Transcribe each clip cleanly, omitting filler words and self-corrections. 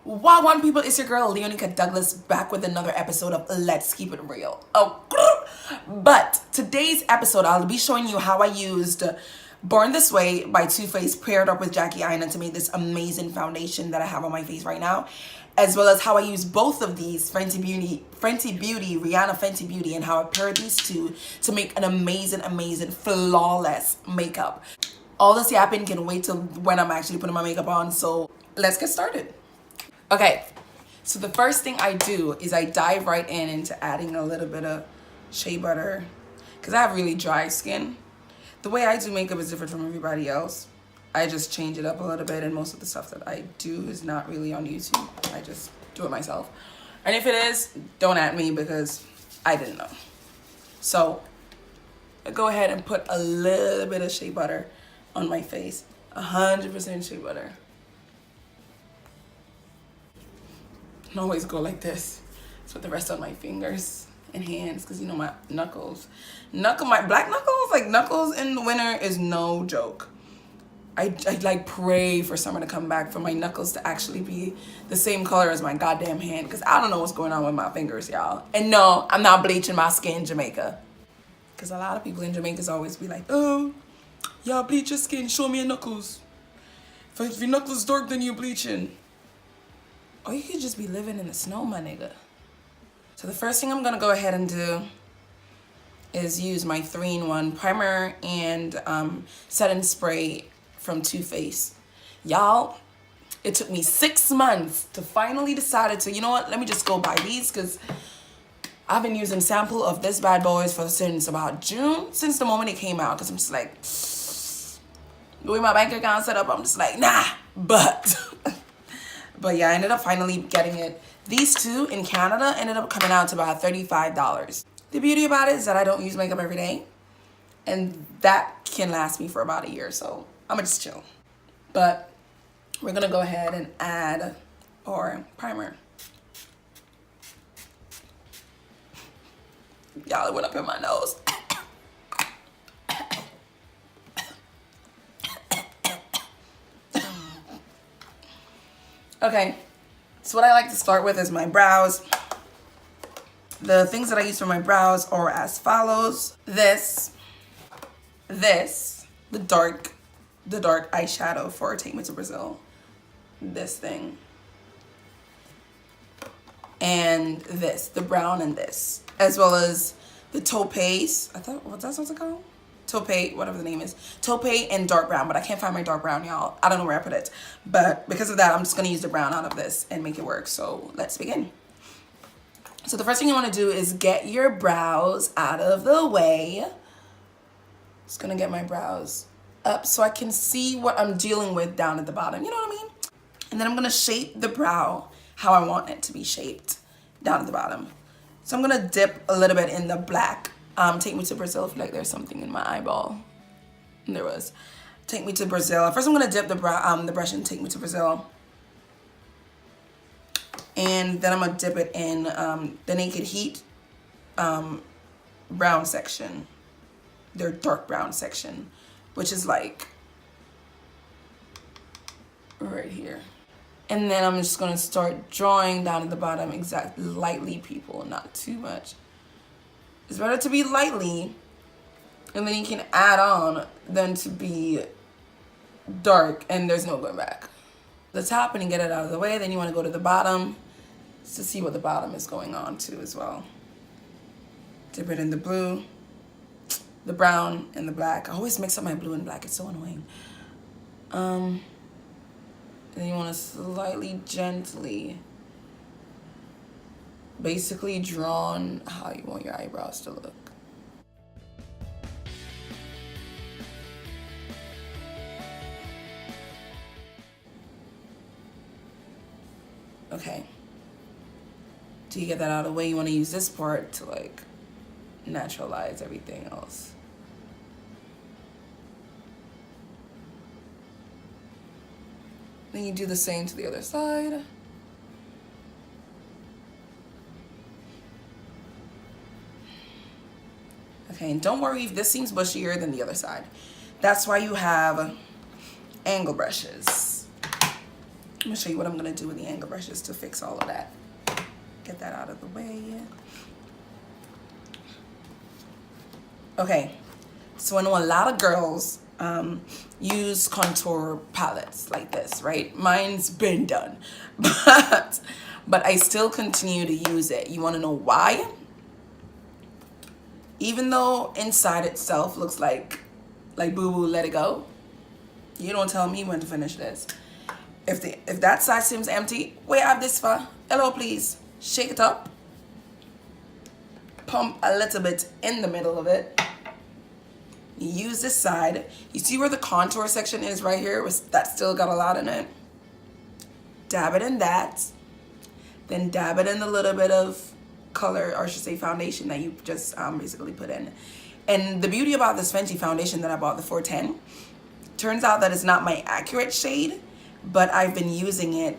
Wagwan people, it's your girl Leonica Douglas back with another episode of Let's Keep It Real. Oh, but today's episode I'll be showing you how I used Born This Way by Too Faced paired up with Jackie Aina to make this amazing foundation that I have on my face right now, as well as how I use both of these Rihanna Fenty Beauty, and how I paired these two to make an amazing, flawless makeup. All this yapping can wait till when I'm actually putting my makeup on, so let's get started. Okay, so the first thing I do is I dive right into adding a little bit of shea butter because I have really dry skin. The way I do makeup is different from everybody else. I just change it up a little bit, and most of the stuff that I do is not really on YouTube. I just do it myself. And if it is, don't at me because I didn't know. So I go ahead and put a little bit of shea butter on my face. 100% shea butter. I always go like this. It's with the rest of my fingers and hands, because you know my knuckles. My black knuckles, like knuckles in the winter is no joke. I like pray for summer to come back for my knuckles to actually be the same color as my goddamn hand, because I don't know what's going on with my fingers, y'all. And no, I'm not bleaching my skin in Jamaica. Because a lot of people in Jamaica always be like, oh, y'all bleach your skin, show me your knuckles. If your knuckles dark, then you're bleaching. Or you could just be living in the snow, my nigga. So the first thing I'm gonna go ahead and do is use my 3-in-1 primer and setting spray from Too Faced. Y'all, it took me 6 months to finally decide to, you know what, let me just go buy these, because I've been using sample of this bad boys since about June, since the moment it came out, because I'm just like, the way my bank account set up, I'm just like, nah, but yeah, I ended up finally getting it. These two in Canada ended up coming out to about $35. The beauty about it is that I don't use makeup every day, and that can last me for about a year, so I'm gonna just chill. But we're gonna go ahead and add our primer. Y'all, it went up in my nose. Okay, so what I like to start with is my brows. The things that I use for my brows are as follows. This, the dark eyeshadow for Take Me to Brazil. This thing. And this, the brown and this. As well as the taupe. What's that supposed to call? Taupe, whatever the name is. Taupe and dark brown, but I can't find my dark brown, y'all. I don't know where I put it. But because of that, I'm just gonna use the brown out of this and make it work. So let's begin. So the first thing you wanna do is get your brows out of the way. Just gonna get my brows up so I can see what I'm dealing with down at the bottom. You know what I mean? And then I'm gonna shape the brow how I want it to be shaped down at the bottom. So I'm gonna dip a little bit in the black. Take Me to Brazil. I feel like there's something in my eyeball. And there was. Take Me to Brazil. First I'm gonna dip the brush in Take Me to Brazil. And then I'm gonna dip it in the Naked Heat brown section. Their dark brown section, which is like right here. And then I'm just gonna start drawing down at the bottom lightly, people, not too much. It's better to be lightly, and then you can add on than to be dark and there's no going back. The top, and you get it out of the way, then you want to go to the bottom to see what the bottom is going on to as well. Dip it in the blue, the brown, and the black. I always mix up my blue and black, it's so annoying. And then you want to slightly, gently, basically draw on how you want your eyebrows to look. Okay. Till you get that out of the way, you want to use this part to like naturalize everything else. Then you do the same to the other side. Okay, and don't worry if this seems bushier than the other side. That's why you have angle brushes. I'm gonna show you what I'm gonna do with the angle brushes to fix all of that. Get that out of the way. Okay, so I know a lot of girls use contour palettes like this, right? Mine's been done, but I still continue to use it. You wanna know why? Even though inside itself looks like boo boo, let it go, you don't tell me when to finish this. If that side seems empty, wait, I have this far. Hello, please. Shake it up. Pump a little bit in the middle of it. You use this side. You see where the contour section is right here? That still got a lot in it. Dab it in that. Then dab it in a little bit of color, or I should say foundation, that you just basically put in. And the beauty about this Fenty foundation that I bought, the 410, turns out that it's not my accurate shade, but I've been using it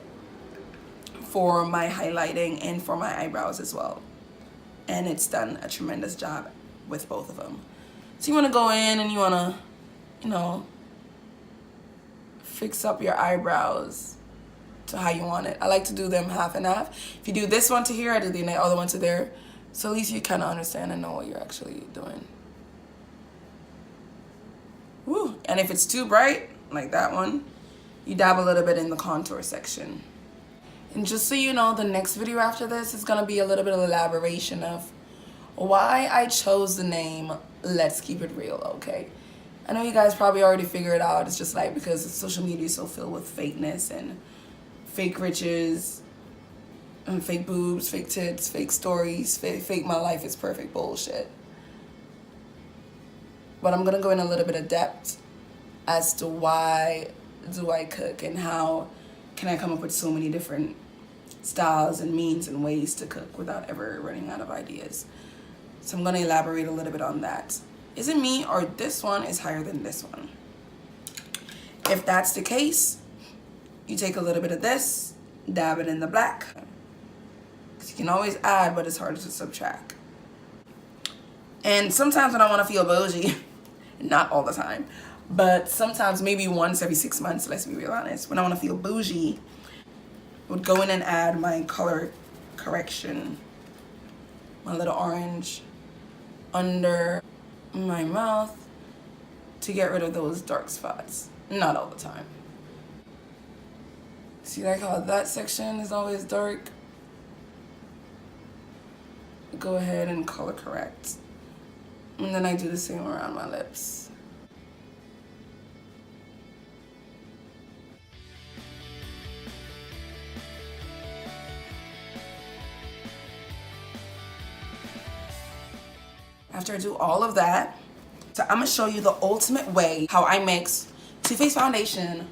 for my highlighting and for my eyebrows as well. And it's done a tremendous job with both of them. So you want to go in and you want to, you know, fix up your eyebrows to how you want it. I like to do them half and half. If you do this one to here, I do the other one to there. So at least you kind of understand and know what you're actually doing. Woo. And if it's too bright, like that one, you dab a little bit in the contour section. And just so you know, the next video after this is going to be a little bit of elaboration of why I chose the name Let's Keep It Real, okay? I know you guys probably already figured it out. It's just like because social media is so filled with fakeness and fake riches and fake boobs, fake tits, fake stories, fake my life is perfect bullshit. But I'm gonna go in a little bit of depth as to why do I cook and how can I come up with so many different styles and means and ways to cook without ever running out of ideas. So I'm gonna elaborate a little bit on that. Is it me or this one is higher than this one? If that's the case, you take a little bit of this, dab it in the black. Because you can always add, but it's harder to subtract. And sometimes when I want to feel bougie, not all the time, but sometimes maybe once every 6 months, let's be real honest, when I want to feel bougie, I would go in and add my color correction, my little orange under my mouth to get rid of those dark spots. Not all the time. See, like how that section is always dark? Go ahead and color correct. And then I do the same around my lips. After I do all of that, so I'm gonna show you the ultimate way how I mix Too Faced foundation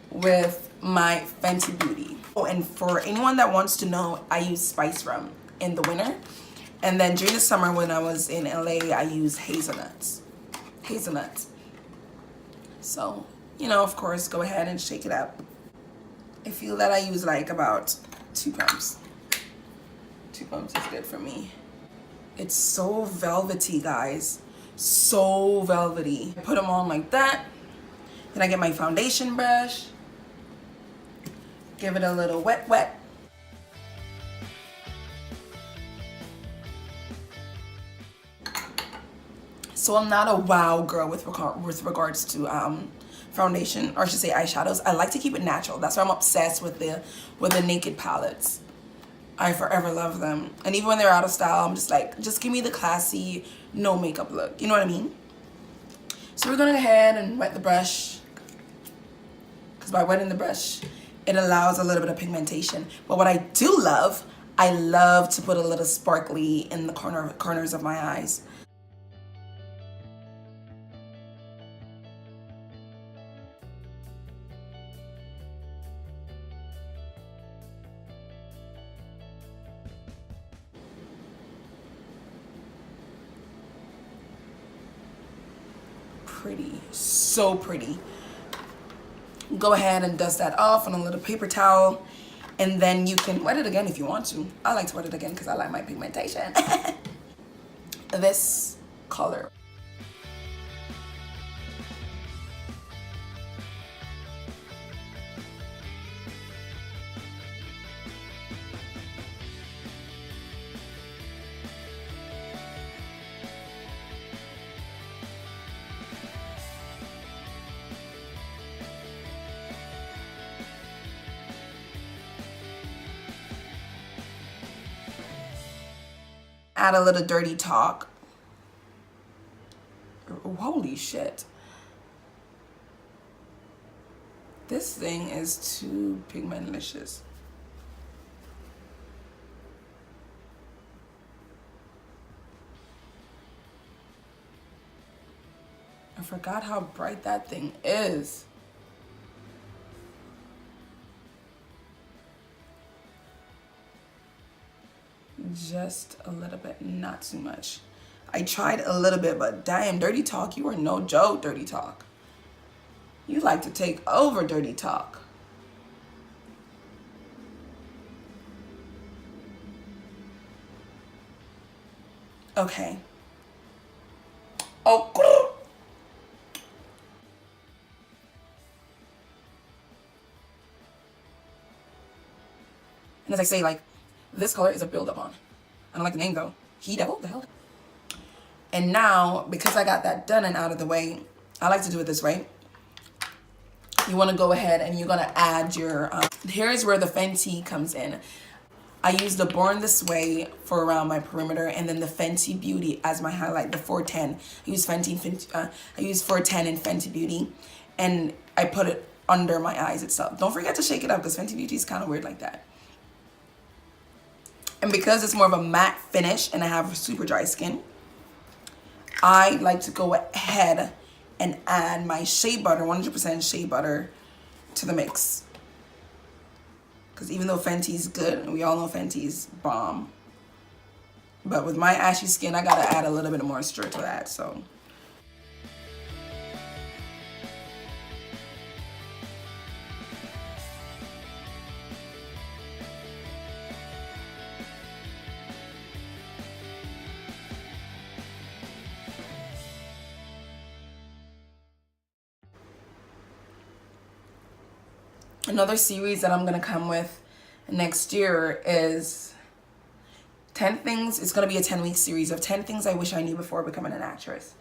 with my Fenty Beauty. Oh, and for anyone that wants to know, I use spice rum in the winter. And then during the summer when I was in LA, I use hazelnuts. So, you know, of course, go ahead and shake it up. I feel that I use like about 2 pumps. 2 pumps is good for me. It's so velvety, guys. So velvety. I put them on like that. Then I get my foundation brush. Give it a little wet. So I'm not a wow girl with regards to foundation, or I should say eyeshadows. I like to keep it natural. That's why I'm obsessed with the naked palettes. I forever love them. And even when they're out of style, I'm just like, just give me the classy, no makeup look. You know what I mean? So we're gonna go ahead and wet the brush. Because by wetting the brush, it allows a little bit of pigmentation. But what I do love, I love to put a little sparkly in the corners of my eyes. Pretty, so pretty. Go ahead and dust that off on a little paper towel, and then you can wet it again if you want to. I like to wet it again because I like my pigmentation. This color. Add a little Dirty Talk. Holy shit. This thing is too pigmentlicious. I forgot how bright that thing is. Just a little bit, not too much. I tried a little bit, but damn, Dirty Talk, you are no joke, Dirty Talk. You like to take over, Dirty Talk. Okay. Oh. And as I say, like, this color is a build-up on. I don't like the name though. He Devil, the hell? And now, because I got that done and out of the way, I like to do it this way. You want to go ahead and you're going to add your, here's where the Fenty comes in. I use the Born This Way for around my perimeter, and then the Fenty Beauty as my highlight, the 410. I use I use 410 in Fenty Beauty, and I put it under my eyes itself. Don't forget to shake it up, because Fenty Beauty is kind of weird like that. And because it's more of a matte finish and I have super dry skin, I like to go ahead and add my shea butter, 100% shea butter, to the mix. Because even though Fenty's good, and we all know Fenty's bomb, but with my ashy skin, I gotta add a little bit of moisture to that, so. Another series that I'm gonna come with next year is 10 things. It's gonna be a 10-week series of 10 things I wish I knew before becoming an actress.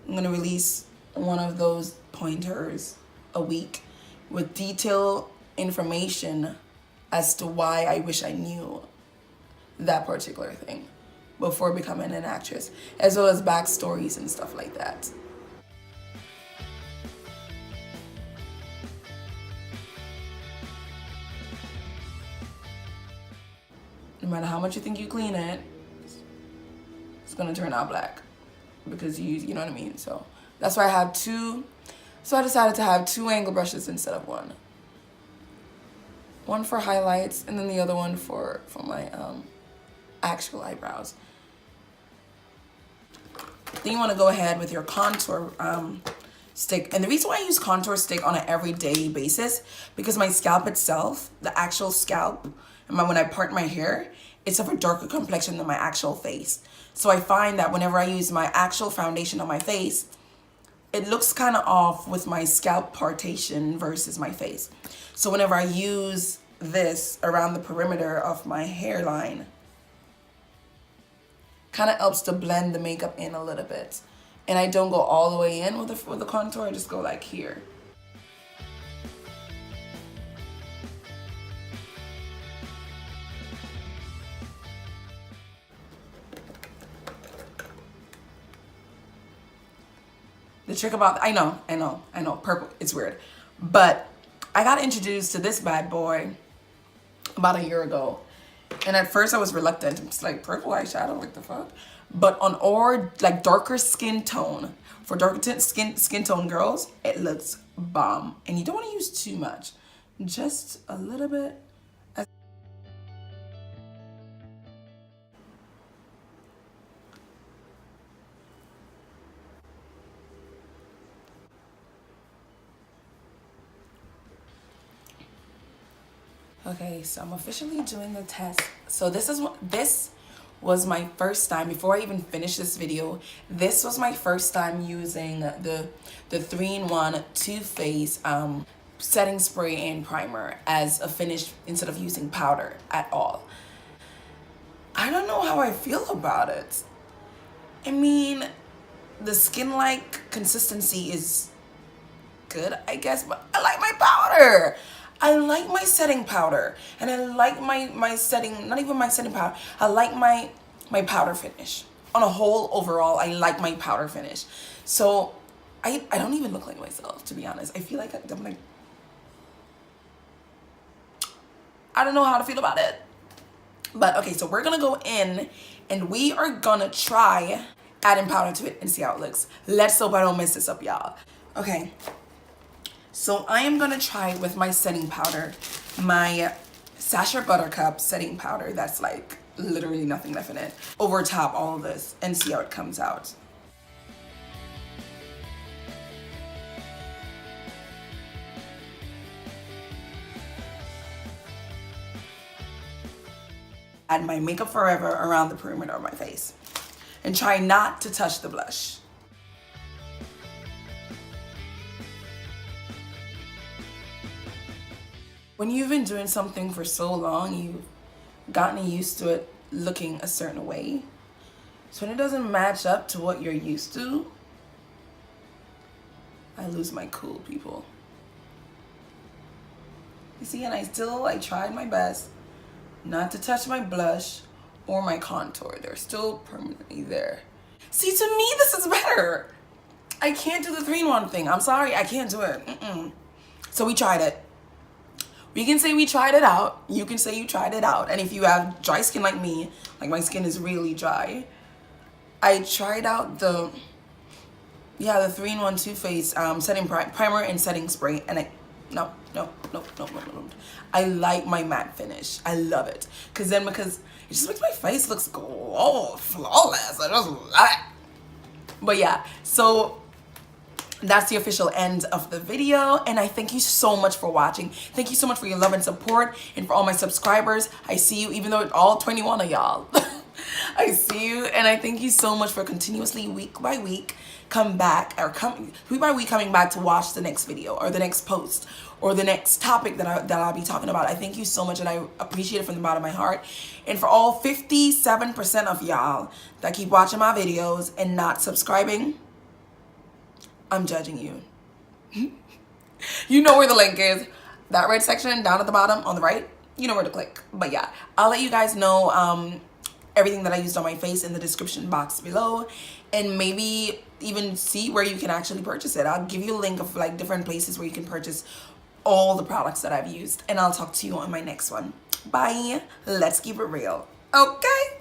I'm gonna release one of those pointers a week with detailed information as to why I wish I knew that particular thing before becoming an actress, as well as backstories and stuff like that. No matter how much you think you clean it, it's gonna turn out black because you know what I mean? So that's why I have two. So I decided to have 2 angle brushes instead of one. One for highlights and then the other one for my actual eyebrows. Then you wanna go ahead with your contour stick. And the reason why I use contour stick on an everyday basis, because my scalp itself, the actual scalp, and when I part my hair, it's of a darker complexion than my actual face. So I find that whenever I use my actual foundation on my face, it looks kind of off with my scalp partation versus my face. So whenever I use this around the perimeter of my hairline, kind of helps to blend the makeup in a little bit. And I don't go all the way in with the contour, I just go like here. The trick about, I know, purple, it's weird. But I got introduced to this bad boy about a year ago. And at first I was reluctant. It's like, purple eyeshadow, what the fuck? But on like darker skin tone, for darker skin tone girls, it looks bomb. And you don't want to use too much. Just a little bit. Okay, so I'm officially doing the test. So this was my first time, before I even finished this video, this was my first time using the 3-in-1 Too Faced setting spray and primer as a finish instead of using powder at all. I don't know how I feel about it. I mean, the skin-like consistency is good, I guess, but I like my powder. I like my setting powder, and I like my setting, not even my setting powder, I like my powder finish. On a whole, overall, I like my powder finish. So I don't even look like myself, to be honest. I feel like I'm like, I don't know how to feel about it. But okay, so we're gonna go in and we are gonna try adding powder to it and see how it looks. Let's hope I don't mess this up, y'all. Okay, so I am gonna try with my setting powder, my Sacha Buttercup setting powder that's like literally nothing left in it, over top all of this and see how it comes out. Add my Makeup Forever around the perimeter of my face and try not to touch the blush. When you've been doing something for so long, you've gotten used to it looking a certain way. So when it doesn't match up to what you're used to, I lose my cool, people. You see, and I tried my best not to touch my blush or my contour. They're still permanently there. See, to me, this is better. I can't do the 3-in-1 thing. I'm sorry, I can't do it. So we tried it. We can say we tried it out. You can say you tried it out. And if you have dry skin like me, like my skin is really dry, I tried out the 3-in-1 Too Faced setting primer and setting spray, and no. I like my matte finish. I love it. Because it just makes my face look flawless. I just love it. But yeah, so that's the official end of the video, and I thank you so much for watching. Thank you so much for your love and support, and for all my subscribers. I see you, even though it's all 21 of y'all. I see you, and I thank you so much for continuously week by week coming back to watch the next video or the next post or the next topic that I'll be talking about. I thank you so much, and I appreciate it from the bottom of my heart. And for all 57% of y'all that keep watching my videos and not subscribing, I'm judging you. You know where the link is. That red section down at the bottom on the right, you know where to click. But yeah, I'll let you guys know everything that I used on my face in the description box below, and maybe even see where you can actually purchase it. I'll give you a link of like different places where you can purchase all the products that I've used, and I'll talk to you on my next one. Bye. Let's keep it real. Okay.